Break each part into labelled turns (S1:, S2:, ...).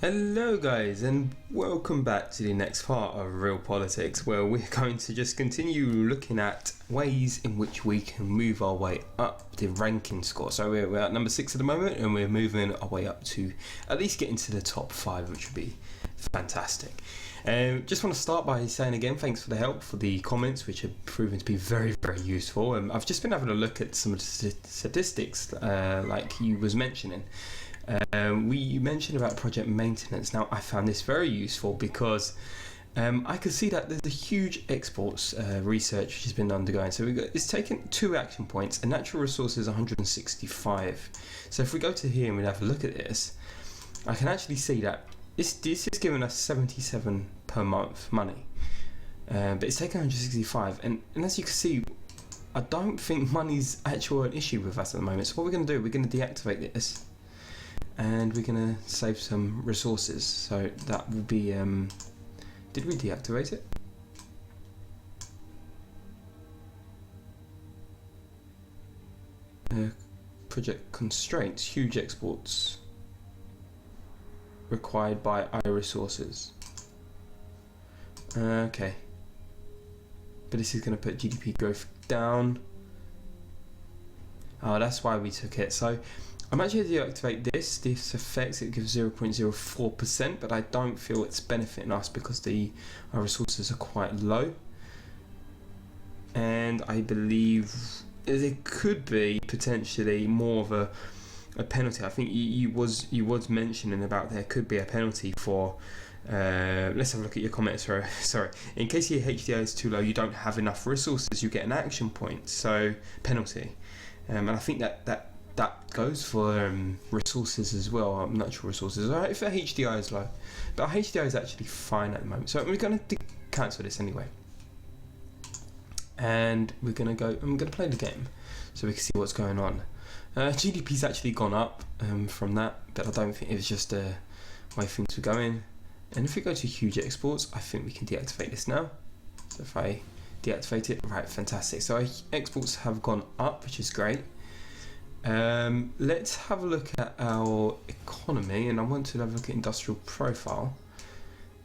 S1: Hello guys, and welcome back to the next part of Realpolitiks, where we're going to just continue looking at ways in which we can move our way up the ranking score. So we're at number 6 at the moment, and we're moving our way up to at least get into the top 5, which would be fantastic. Just want to start by saying again, thanks for the help, for the comments, which have proven to be very, very useful. I've just been having a look at some of the statistics, like you was mentioning. We mentioned about project maintenance. Now, I found this very useful because I could see that there's a huge exports research which has been undergoing. So it's taken 2 action points, and natural resources 165. So if we go to here and we have a look at this, I can actually see that this is giving us 77 per month money, but it's taken 165. And as you can see, I don't think money's actually an issue with us at the moment. So what we're going to do, we're going to deactivate this. And we're going to save some resources. So that will be, did we deactivate it? Project constraints, huge exports required by resources. Okay. But this is going to put GDP growth down. Oh, that's why we took it. So I'm actually going to deactivate this. This affects, it gives 0.04%, but I don't feel it's benefiting us because our resources are quite low. And I believe there could be potentially more of a penalty. I think you was mentioning about there could be a penalty for, let's have a look at your comments. Sorry. In case your HDI is too low, you don't have enough resources, you get an action point, so penalty. And I think that goes for resources as well, natural resources. Alright, if our HDI is low, but our HDI is actually fine at the moment. So we're going to cancel this anyway, and I'm going to play the game so we can see what's going on. GDP's actually gone up from that, but I don't think it was just the way things were going. And if we go to huge exports, I think we can deactivate this now. So if I deactivate it, right, fantastic. So our exports have gone up, which is great. Let's have a look at our economy, and I want to have a look at industrial profile.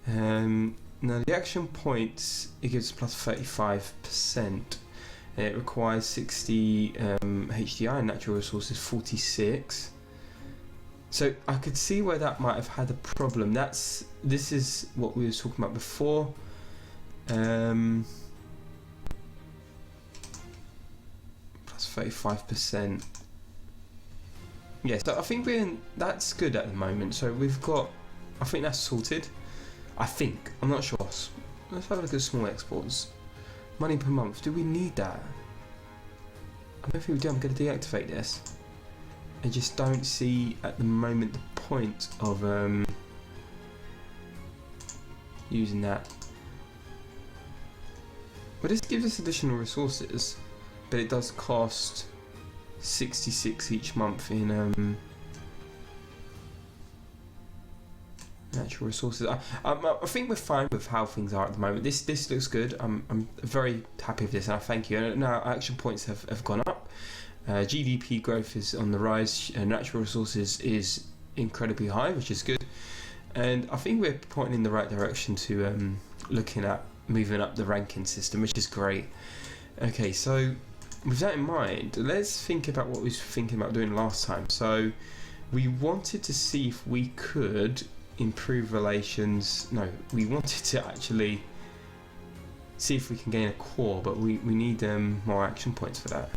S1: Now the action points, it gives plus 35%. It requires 60 HDI, and natural resources 46. So I could see where that might have had a problem. This is what we were talking about before. Plus 35%. Yeah, so I think that's good at the moment. So we've got, I think that's sorted. I'm not sure. Let's have a look at small exports. Money per month, do we need that? I don't think we do. I'm going to deactivate this. I just don't see at the moment the point of using that. But this gives us additional resources, but it does cost 66 each month in natural resources. I think we're fine with how things are at the moment. This looks good. I'm very happy with this, and I thank you. And now action points have gone up. GDP growth is on the rise. Natural resources is incredibly high, which is good. And I think we're pointing in the right direction to looking at moving up the ranking system, which is great. Okay, so with that in mind, let's think about what we were thinking about doing last time. So we wanted to see if we could improve relations. No, we wanted to actually see if we can gain a core, but we need more action points for that.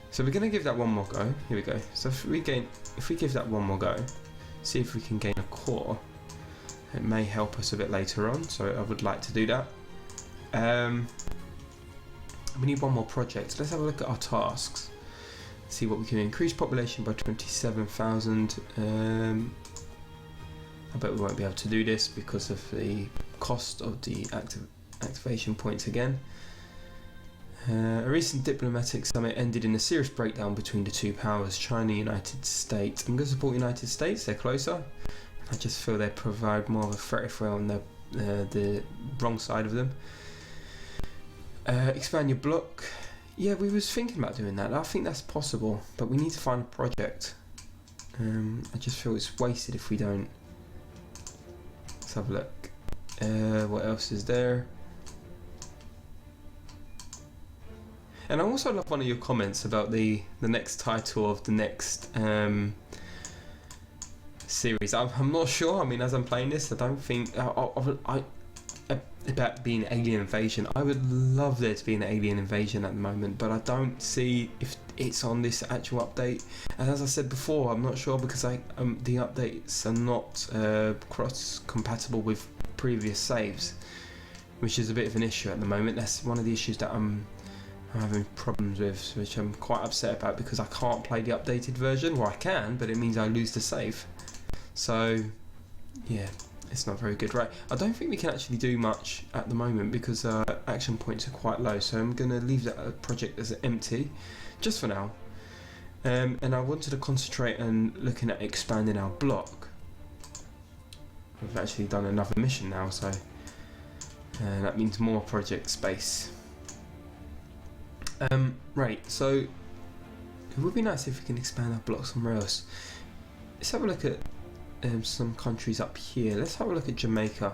S1: So we're going to give that one more go. Here we go. So if we give that one more go, see if we can gain a core. It may help us a bit later on, so I would like to do that. We need one more project. Let's have a look at our tasks. See what we can increase population by 27,000. I bet we won't be able to do this because of the cost of the activation points again. A recent diplomatic summit ended in a serious breakdown between the two powers, China and United States. I'm going to support United States, they're closer. I just feel they provide more of a threat if we're on the wrong side of them. Expand your block. Yeah, we was thinking about doing that. I think that's possible, but we need to find a project. I just feel it's wasted if we don't have a look. What else is there? And I also love one of your comments about the next title of the next series. I'm not sure. I mean, as I'm playing this, I don't think about being alien invasion. I would love there to be an alien invasion at the moment, but I don't see if it's on this actual update. And as I said before, I'm not sure because the updates are not cross compatible with previous saves, which is a bit of an issue at the moment. That's one of the issues that I'm having problems with, which I'm quite upset about because I can't play the updated version. Well, I can, but it means I lose the save. So yeah, it's not very good. Right, I don't think we can actually do much at the moment because action points are quite low, so I'm going to leave that project as empty just for now. And I wanted to concentrate on looking at expanding our block. We've actually done another mission now, so that means more project space. Right, so it would be nice if we can expand our block somewhere else. Let's have a look at some countries up here. Let's have a look at Jamaica.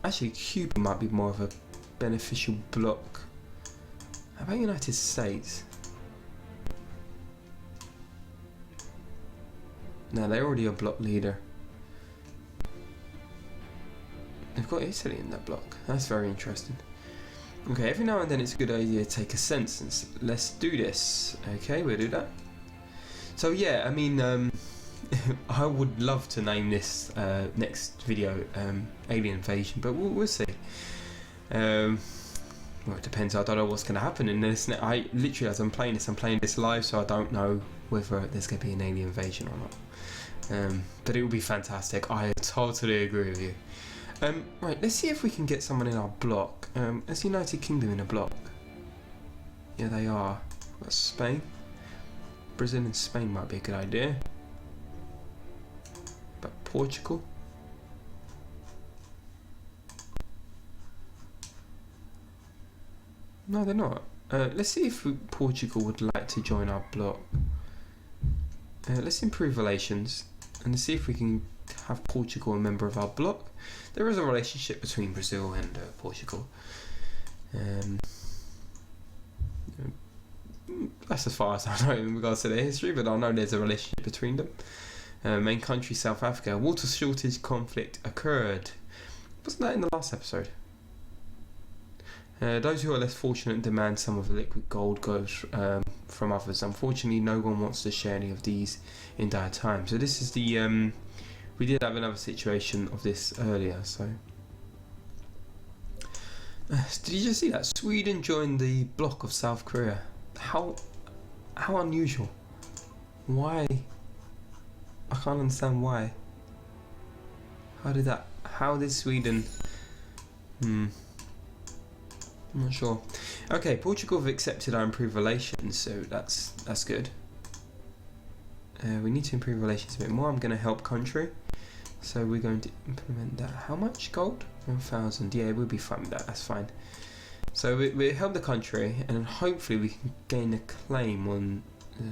S1: Actually, Cuba might be more of a beneficial block. How about United States? No, they're already a block leader. They've got Italy in that block. That's very interesting. Okay, every now and then it's a good idea to take a census. Let's do this. Okay, we'll do that. So yeah, I mean, I would love to name this next video Alien Invasion, but we'll see. Well, it depends. I don't know what's going to happen in this. I literally, as I'm playing this live, so I don't know whether there's going to be an alien invasion or not. But it will be fantastic. I totally agree with you. Right, let's see if we can get someone in our block. Is United Kingdom in a block? Yeah, they are. That's Spain. Brazil and Spain might be a good idea. But Portugal? No, they're not. Let's see if Portugal would like to join our block. Let's improve relations and let's see if we can have Portugal a member of our block. There is a relationship between Brazil and Portugal. That's as far as I know in regards to their history, but I know there's a relationship between them. Main country, South Africa. Water shortage conflict occurred. Wasn't that in the last episode? Those who are less fortunate demand some of the liquid gold goes from others. Unfortunately, no one wants to share any of these in dire times. So this is the... we did have another situation of this earlier, so... did you just see that? Sweden joined the bloc of South Korea. How unusual. Why? I can't understand why. How did Sweden... I'm not sure. Okay, Portugal have accepted our improved relations, so that's good. We need to improve relations a bit more. I'm going to help country. So we're going to implement that. How much gold? 1,000. Yeah, we'll be fine with that. That's fine. So we help the country, and hopefully we can gain a claim on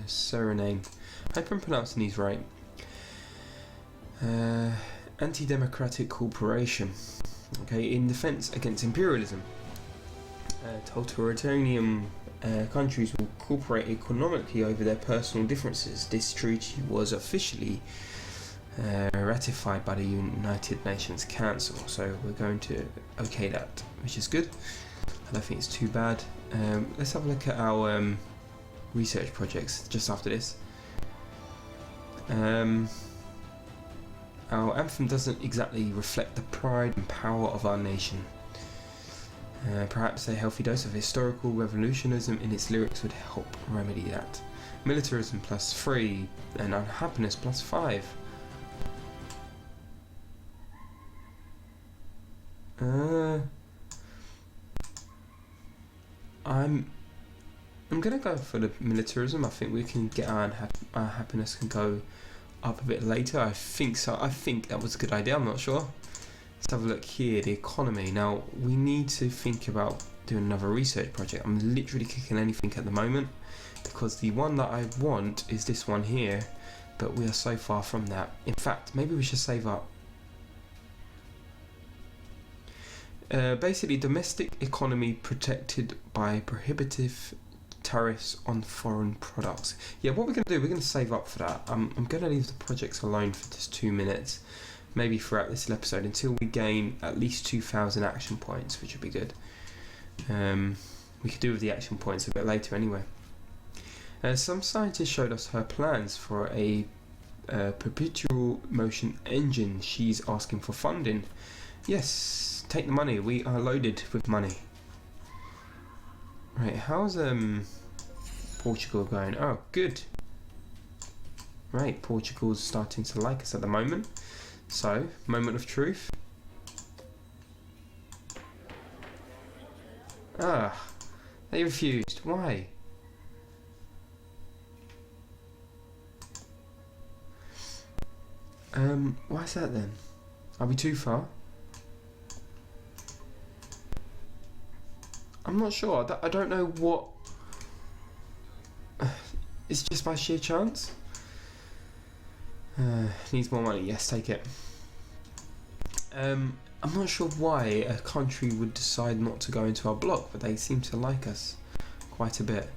S1: Suriname. I hope I'm pronouncing these right. Anti-democratic corporation. Okay, in defense against imperialism. Totalitarian countries will cooperate economically over their personal differences. This treaty was officially ratified by the United Nations Council, so we're going to okay that, which is good. I don't think it's too bad. Let's have a look at our research projects just after this. Our anthem doesn't exactly reflect the pride and power of our nation. Perhaps a healthy dose of historical revolutionism in its lyrics would help remedy that. Militarism +3 and unhappiness +5. I'm gonna go for the militarism. I think we can get our happiness can go up a bit later. I think so. I think that was a good idea. I'm not sure. Let's have a look here, the economy. Now, we need to think about doing another research project. I'm literally kicking anything at the moment because the one that I want is this one here, but we are so far from that. In fact, maybe we should save up. Basically, domestic economy protected by prohibitive tariffs on foreign products. Yeah, what we're going to do, we're going to save up for that. I'm going to leave the projects alone for just 2 minutes, maybe throughout this episode, until we gain at least 2,000 action points, which would be good. We could do with the action points a bit later anyway. Some scientists showed us her plans for a perpetual motion engine. She's asking for funding. Yes, take the money. We are loaded with money. Right, how's Portugal going? Oh, good. Right, Portugal's starting to like us at the moment. So, moment of truth. Ah, they refused. Why? Why is that then? Are we too far? I'm not sure. I don't know what. It's just by sheer chance. Needs more money. Yes, take it. I'm not sure why a country would decide not to go into our bloc, but they seem to like us quite a bit.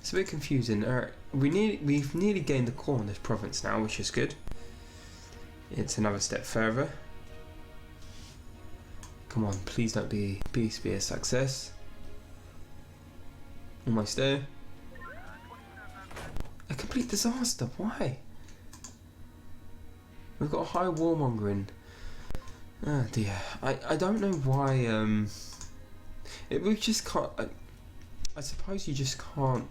S1: It's a bit confusing. We've nearly gained the core in this province now, which is good. It's another step further. Come on, please don't be a success. Almost there. A complete disaster. Why? We've got a high warmongering. Oh dear. I don't know why. We just can't. I suppose you just can't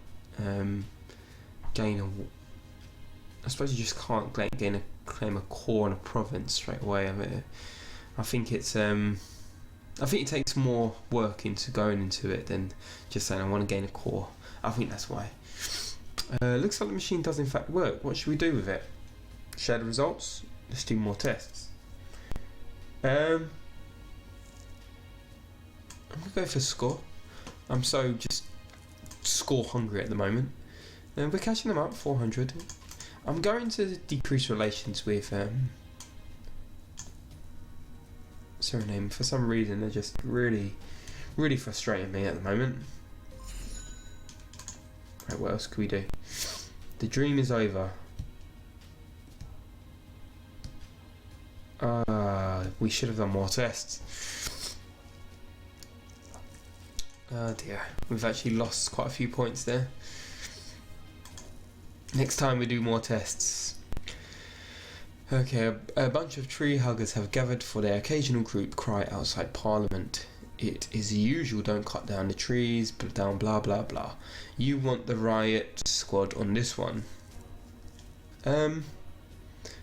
S1: gain a. I suppose you just can't claim a core in a province straight away. I think it's I think it takes more work into going into it than just saying I want to gain a core. I think that's why. Looks like the machine does in fact work. What should we do with it? Share the results? Let's do more tests. I'm gonna go for score. I'm so just score hungry at the moment. We're catching them up, 400. I'm going to decrease relations with Suriname. For some reason, they're just really frustrating me at the moment. Right, what else can we do? The dream is over. We should have done more tests. Oh dear, we've actually lost quite a few points there. Next time we do more tests. Okay, a bunch of tree huggers have gathered for their occasional group cry outside Parliament. It is usual, don't cut down the trees, put down blah blah blah. You want the riot squad on this one.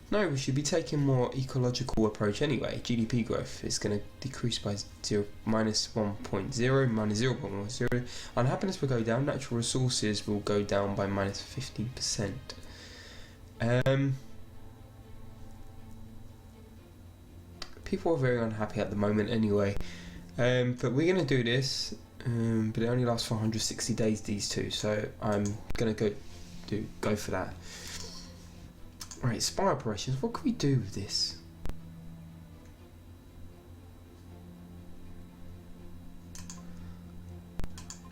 S1: No, we should be taking a more ecological approach anyway. GDP growth is going to decrease by minus 1.0, minus 0.10. Unhappiness will go down, natural resources will go down by minus 15%. People are very unhappy at the moment anyway. But we're going to do this, but it only lasts for 160 days, these two, so I'm going to go for that. Right, spy operations. What can we do with this?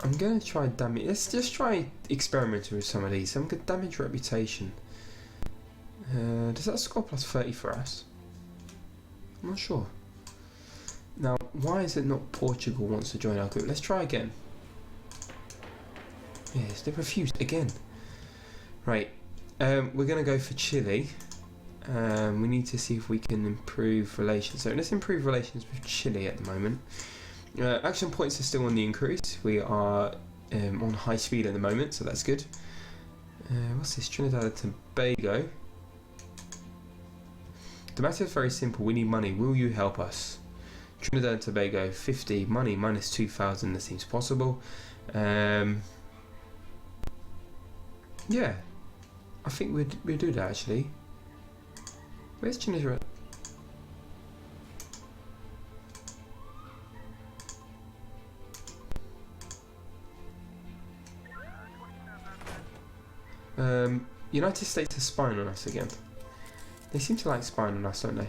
S1: I'm going to try damage. Let's just try experimenting with some of these. I'm going to damage reputation. Does that score plus 30 for us? I'm not sure. Now, why is it not Portugal wants to join our group? Let's try again. Yes, they refused again. Right. We're going to go for Chile. We need to see if we can improve relations. So let's improve relations with Chile at the moment. Action points are still on the increase. We are on high speed at the moment, so that's good. What's this? Trinidad and Tobago. The matter is very simple. We need money. Will you help us? Trinidad and Tobago, 50 money, minus 2,000. That seems possible. Yeah. I think we'd do that actually. Where's Trinidad? United States are spying on us again. They seem to like spying on us, don't they?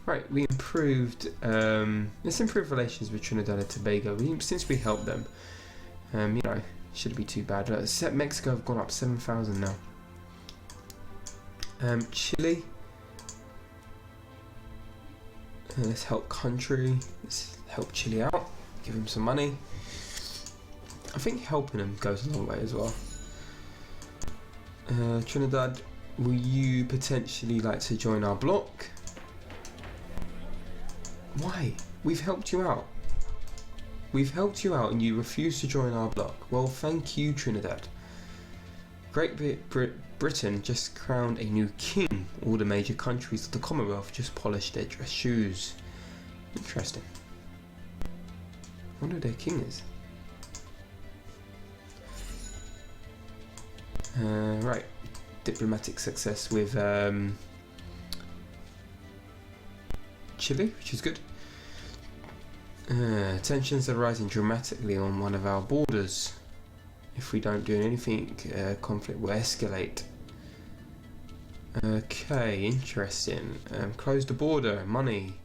S1: Right, we improved. Let's improve relations with Trinidad and Tobago. Since we helped them, shouldn't be too bad. Mexico have gone up 7,000 now. Chile. Let's help country. Let's help Chile out. Give him some money. I think helping him goes a long way as well. Trinidad, will you potentially like to join our bloc? Why? We've helped you out. We've helped you out and you refuse to join our bloc. Well, thank you, Trinidad. Great Britain just crowned a new king. All the major countries of the Commonwealth just polished their dress shoes. Interesting. I wonder who their king is. Right. Diplomatic success with Chile, which is good. Tensions are rising dramatically on one of our borders. If we don't do anything, conflict will escalate. Okay, interesting. Close the border, money.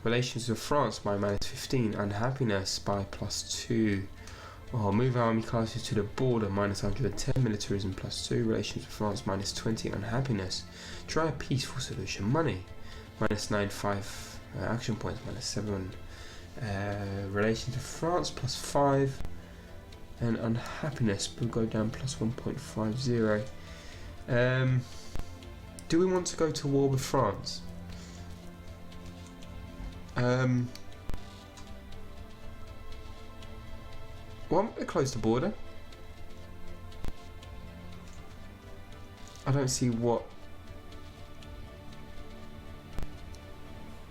S1: Relations with France by -15, unhappiness by +2. Oh, move our army closer to the border, -110, militarism +2, relations with France -20, unhappiness. Try a peaceful solution, money. -95, action points -7. Relations with France +5. And unhappiness will go down +1.50. Do we want to go to war with France? Well, I'm going to close the border. I don't see what...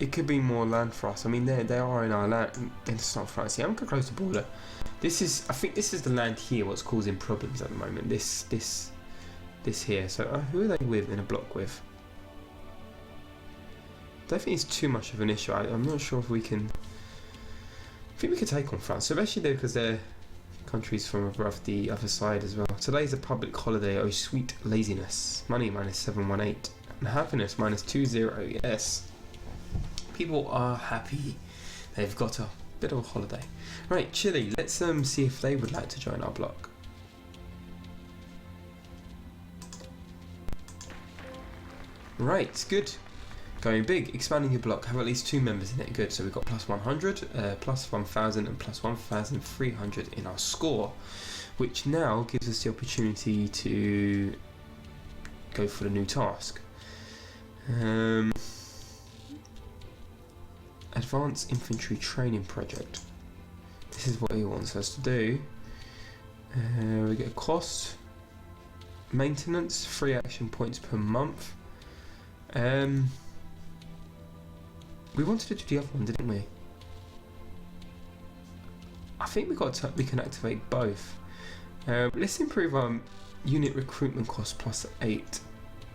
S1: It could be more land for us. I mean, they are in our land. It's not France. Yeah, I'm going to close the border. I think this is the land here what's causing problems at the moment. This here. So who are they with in a block with? I don't think it's too much of an issue. I'm not sure if we can... I think we could take on France, especially though because they're countries from above the other side as well. Today's a public holiday. Oh, sweet laziness. Money -718. And happiness -20. Yes. People are happy. They've got a bit of a holiday. Right, Chile. Let's see if they would like to join our bloc. Right, good. Going big, expanding your block, have at least 2 members in it. Good, so we've got +100, +1,000 and +1,300 in our score, which now gives us the opportunity to go for the new task. Advanced Infantry Training Project. This is what he wants us to do. We get a cost, maintenance, 3 action points per month. We wanted to do the other one, didn't we? I think we can activate both. Let's improve our unit recruitment cost +8,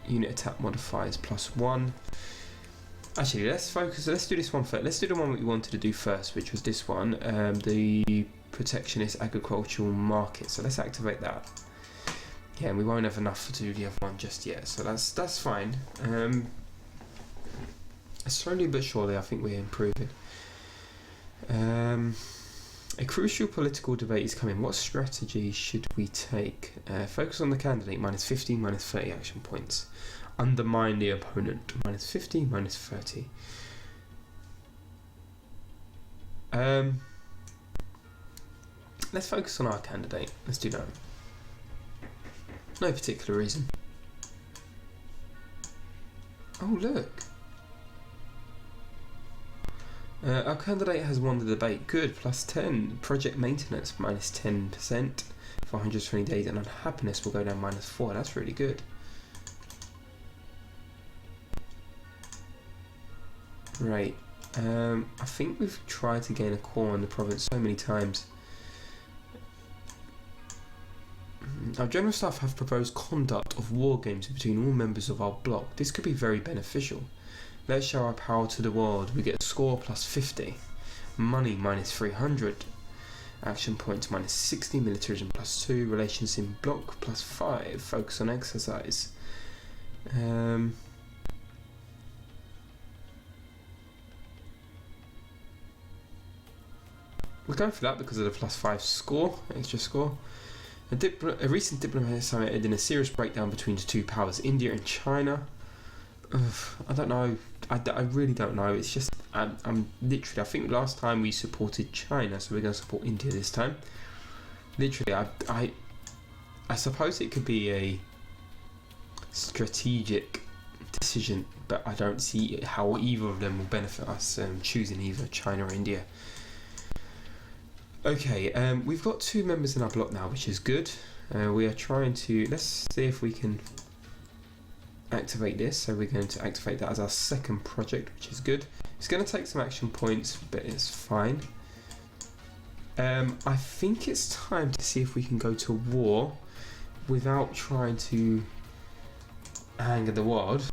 S1: unit attack modifiers +1. Actually, let's do this one first. Let's do the one that we wanted to do first, which was this one, the protectionist agricultural market. So let's activate that. Yeah, and we won't have enough to do the other one just yet, so that's fine. Slowly but surely, I think we're improving. A crucial political debate is coming. What strategy should we take? Focus on the candidate, -15, -30 action points. Undermine the opponent, -50, -30. Let's focus on our candidate. Let's do that. No particular reason. Oh, look. Our candidate has won the debate. Good, +10. Project maintenance, -10% for 120 days, and unhappiness will go down -4. That's really good. Right. I think we've tried to gain a core in the province so many times. Our general staff have proposed conduct of war games between all members of our bloc. This could be very beneficial. Let's show our power to the world. We get a score +50, money -300, action points -60, militarism +2, relations in bloc +5, focus on exercise. We're going for that because of the +5 score, extra score. A recent diplomatic summit ended in a serious breakdown between the two powers, India and China. I don't know. I really don't know. It's just I'm literally. I think last time we supported China, so we're going to support India this time. Literally, I suppose it could be a strategic decision, but I don't see how either of them will benefit us. Choosing either China or India. Okay, we've got 2 members in our block now, which is good. We are trying to. Let's see if we can activate this. So we're going to activate that as our second project, which is good. It's going to take some action points, but it's fine. I think it's time to see if we can go to war without trying to anger the world.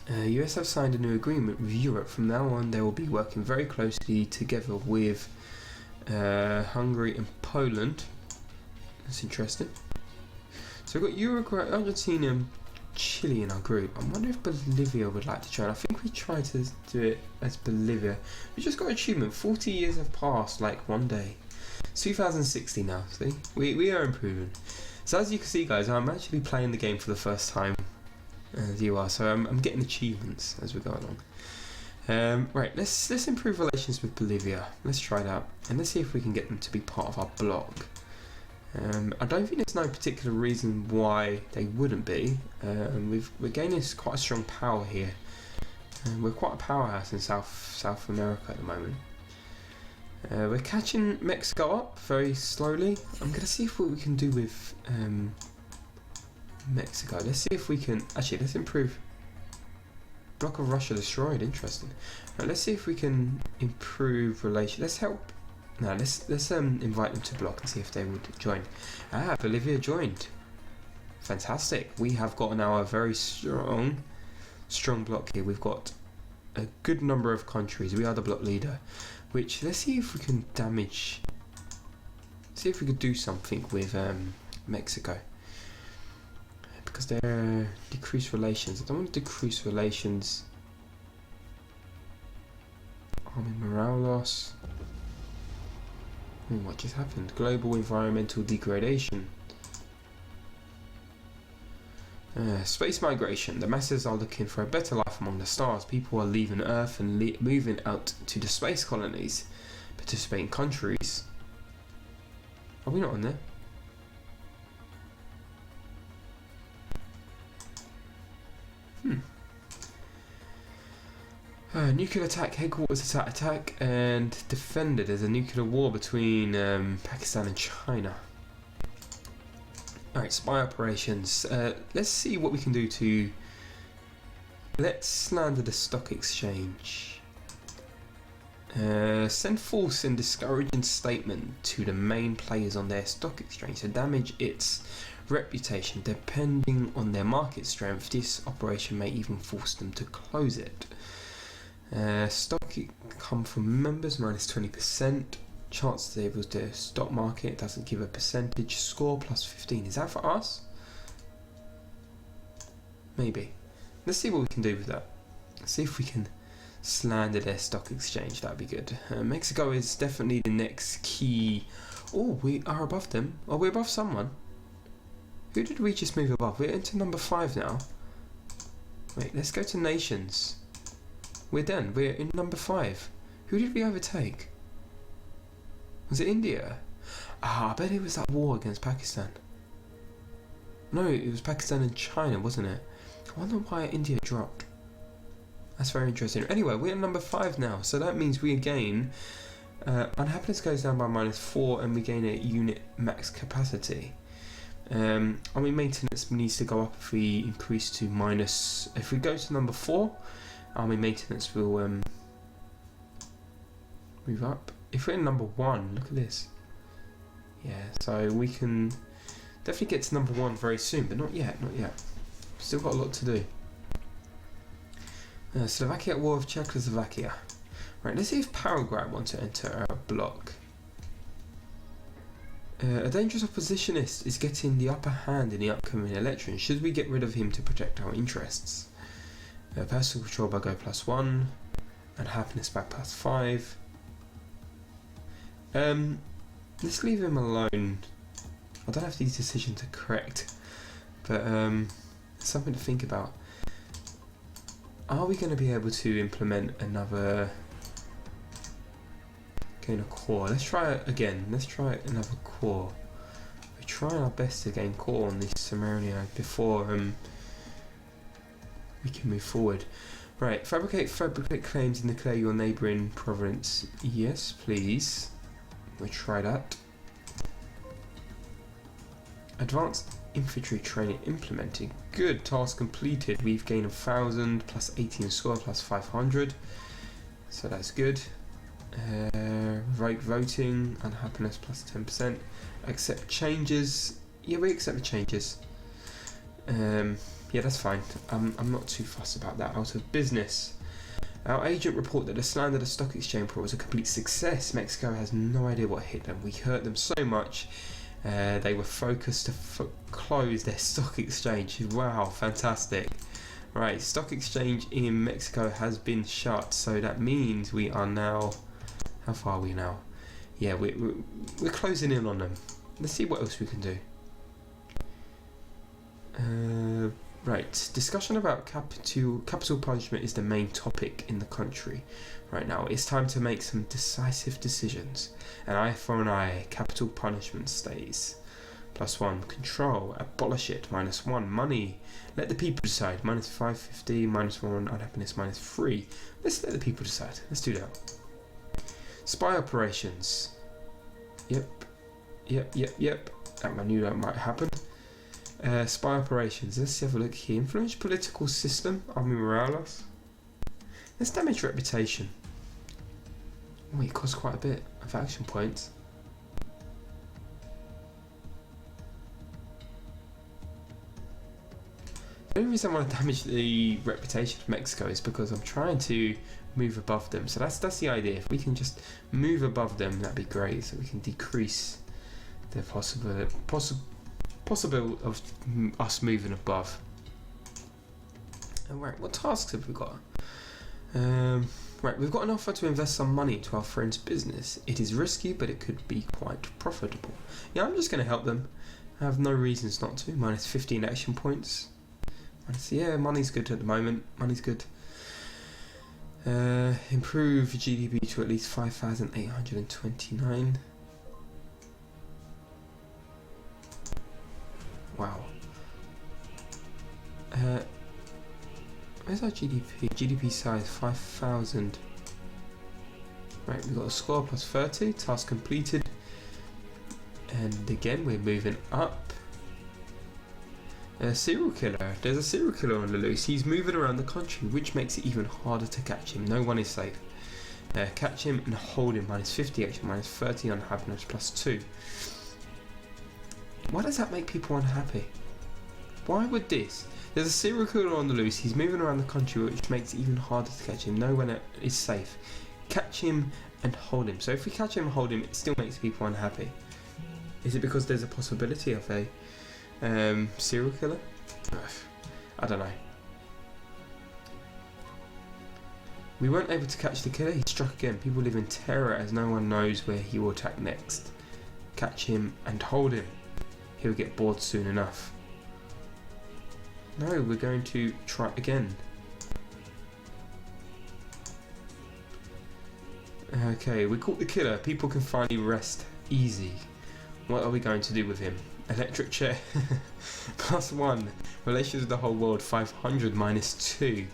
S1: US have signed a new agreement with Europe. From now on, they will be working very closely together with Hungary and Poland. That's interesting. So we've got Uruguay, Argentina and Chile in our group. I wonder if Bolivia would like to join. I think we tried to do it as Bolivia. We just got an achievement. 40 years have passed like one day. It's 2060 now, see? We are improving. So as you can see, guys, I'm actually playing the game for the first time as you are. So I'm getting achievements as we go along. Right, let's improve relations with Bolivia. Let's try that. And let's see if we can get them to be part of our bloc. I don't think there's no particular reason why they wouldn't be. We're gaining quite a strong power here. We're quite a powerhouse in South America at the moment. We're catching Mexico up very slowly. I'm going to see what we can do with Mexico. Let's see if we can. Actually, let's improve. Block of Russia destroyed. Interesting. Right, let's see if we can improve relations. Let's help. No, let's invite them to block and see if they would join. Bolivia joined. Fantastic. We have got now a very strong block here. We've got a good number of countries. We are the block leader. Which, let's see if we can damage. See if we could do something with Mexico. Because they're decreased relations. I don't want to decrease relations. Army morale loss. What just happened? Global environmental degradation. Space migration. The masses are looking for a better life among the stars. People are leaving Earth and moving out to the space colonies. Participating countries. Are we not on there? Nuclear attack, headquarters attack and defended. There's a nuclear war between Pakistan and China. Alright, spy operations. Let's see what we can do to... Let's slander the stock exchange. Send false and discouraging statement to the main players on their stock exchange to damage its reputation. Depending on their market strength, this operation may even force them to close it. Stock come from members minus 20%. Chance to able to stock market doesn't give a percentage. Score plus 15. Is that for us? Maybe. Let's see what we can do with that. Let's see if we can slander their stock exchange. That'd be good. Mexico is definitely the next key. Oh, we are above them. Oh, we're above someone. Who did we just move above? We're into number 5 now. Wait, let's go to nations. We're done. We're in number 5. Who did we overtake? Was it India? I bet it was that war against Pakistan. No, it was Pakistan and China, wasn't it? I wonder why India dropped. That's very interesting. Anyway, we're at number 5 now, so that means we gain... unhappiness goes down by -4 and we gain a unit max capacity. Army maintenance needs to go up if we increase to minus... If we go to number 4, army maintenance will move up. If we're in number 1, look at this. Yeah, so we can definitely get to number 1 very soon, but not yet, not yet. Still got a lot to do. Slovakia at war with Czechoslovakia. Right, let's see if Paraguay want to enter our bloc. A dangerous oppositionist is getting the upper hand in the upcoming election. Should we get rid of him to protect our interests? Personal control by go +1 and happiness by +5. Let's leave him alone. I don't have these decisions to correct, but something to think about. Are we going to be able to implement another gain a core? Let's try it again. Let's try another core. We're trying our best to gain core on this Samaria before we can move forward. Right, fabricate claims and declare your neighbouring province. Yes, please. We'll try that. Advanced infantry training implemented. Good, task completed. We've gained 1,000 plus 18 score plus 500. So that's good. Voting, unhappiness plus 10%. Accept changes. Yeah, we accept the changes. Yeah, that's fine. I'm not too fussed about that. Out of business. Our agent reported that the slander of the stock exchange report was a complete success. Mexico has no idea what hit them. We hurt them so much. They were focused to close their stock exchange. Wow, fantastic. Right, stock exchange in Mexico has been shut. So that means we are now... How far are we now? Yeah, we're closing in on them. Let's see what else we can do. Right, discussion about capital punishment is the main topic in the country right now. It's time to make some decisive decisions. An eye for an eye, capital punishment stays. +1, control, abolish it, -1, money, let the people decide, -550, -1, unhappiness, -3. Let's let the people decide, let's do that. Spy operations. Yep. I knew that might happen. Spy operations. Let's have a look here. Influence political system. Army Morales. Let's damage reputation. Oh, it costs quite a bit of action points. The only reason I want to damage the reputation of Mexico is because I'm trying to move above them. So that's the idea. If we can just move above them, that'd be great. So we can decrease the possible of us moving above. Alright, what tasks have we got? Right, we've got an offer to invest some money into our friend's business. It is risky, but it could be quite profitable. Yeah, I'm just going to help them. I have no reasons not to. -15 action points. Yeah, money's good at the moment. Money's good. Improve GDP to at least 5,829. Wow. Where's our GDP? GDP size 5,000. Right, we've got a score +30. Task completed. And again, we're moving up. Serial killer. There's a serial killer on the loose. He's moving around the country, which makes it even harder to catch him. No one is safe. Catch him and hold him. -50 action, -30 unhappiness, +2. Why does that make people unhappy? Why would this? There's a serial killer on the loose. He's moving around the country, which makes it even harder to catch him. No one is safe. Catch him and hold him. So if we catch him and hold him, it still makes people unhappy. Is it because there's a possibility of a serial killer? I don't know. We weren't able to catch the killer. He struck again. People live in terror as no one knows where he will attack next. Catch him and hold him. He'll get bored soon enough. No, we're going to try again. Okay, we caught the killer. People can finally rest easy. What are we going to do with him? Electric chair. +1. Relations with the whole world 500 -2.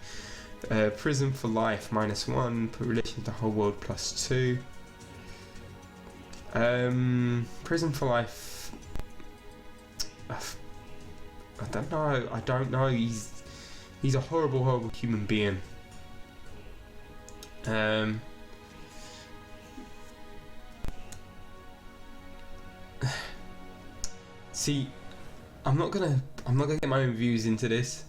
S1: Prison for life -1. Relations with the whole world +2. Prison for life. I don't know. He's a horrible human being. See, I'm not gonna get my own views into this,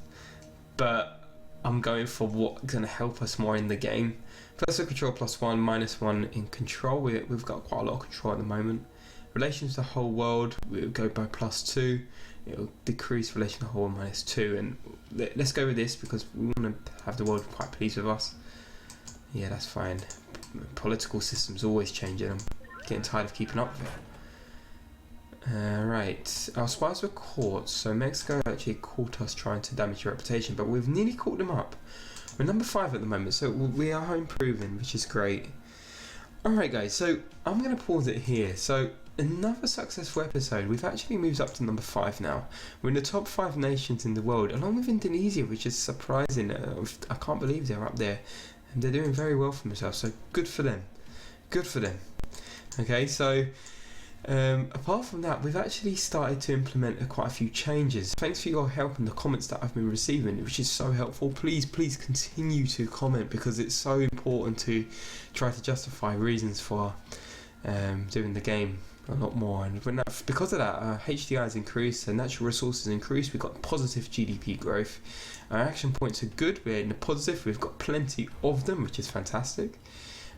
S1: but I'm going for what's gonna help us more in the game. Personal control +1, -1 in control. We've got quite a lot of control at the moment. Relations to the whole world, we'll go by +2. It'll decrease relation to the whole world -2, and let's go with this because we want to have the world quite pleased with us. Yeah, that's fine. Political systems always changing them. getting tired of keeping up with it. Right, our spies were caught, so Mexico actually caught us trying to damage your reputation, but we've nearly caught them up. We're number 5 at the moment, so we are improving, which is great. Alright guys, so I'm going to pause it here. So another successful episode. We've actually moved up to number 5 now. We're in the top 5 nations in the world, along with Indonesia, which is surprising. I can't believe they're up there, and they're doing very well for themselves, so good for them. Good for them. Okay, so apart from that, we've actually started to implement quite a few changes. Thanks for your help and the comments that I've been receiving, which is so helpful. Please continue to comment, because it's so important to try to justify reasons for doing the game a lot more. And because of that, our HDI has increased, and natural resources increased. We've got positive GDP growth. Our action points are good. We're in the positive. We've got plenty of them, which is fantastic.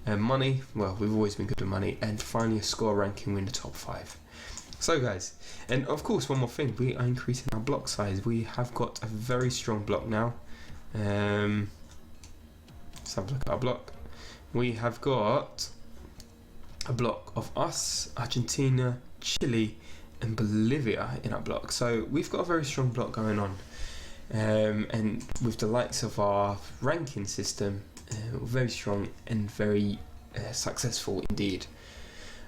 S1: Money, well, we've always been good with money. And finally, a score ranking, we're in the top 5. So guys, and of course, one more thing, we are increasing our block size. We have got a very strong block now. Let's have a look at our block. We have got a block of us, Argentina, Chile and Bolivia in our block. So we've got a very strong block going on. And with the likes of our ranking system, very strong and very successful indeed.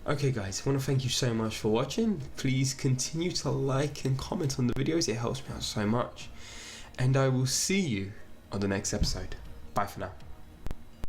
S1: Okay guys, I want to thank you so much for watching. Please continue to like and comment on the videos, it helps me out so much. And I will see you on the next episode. Bye for now.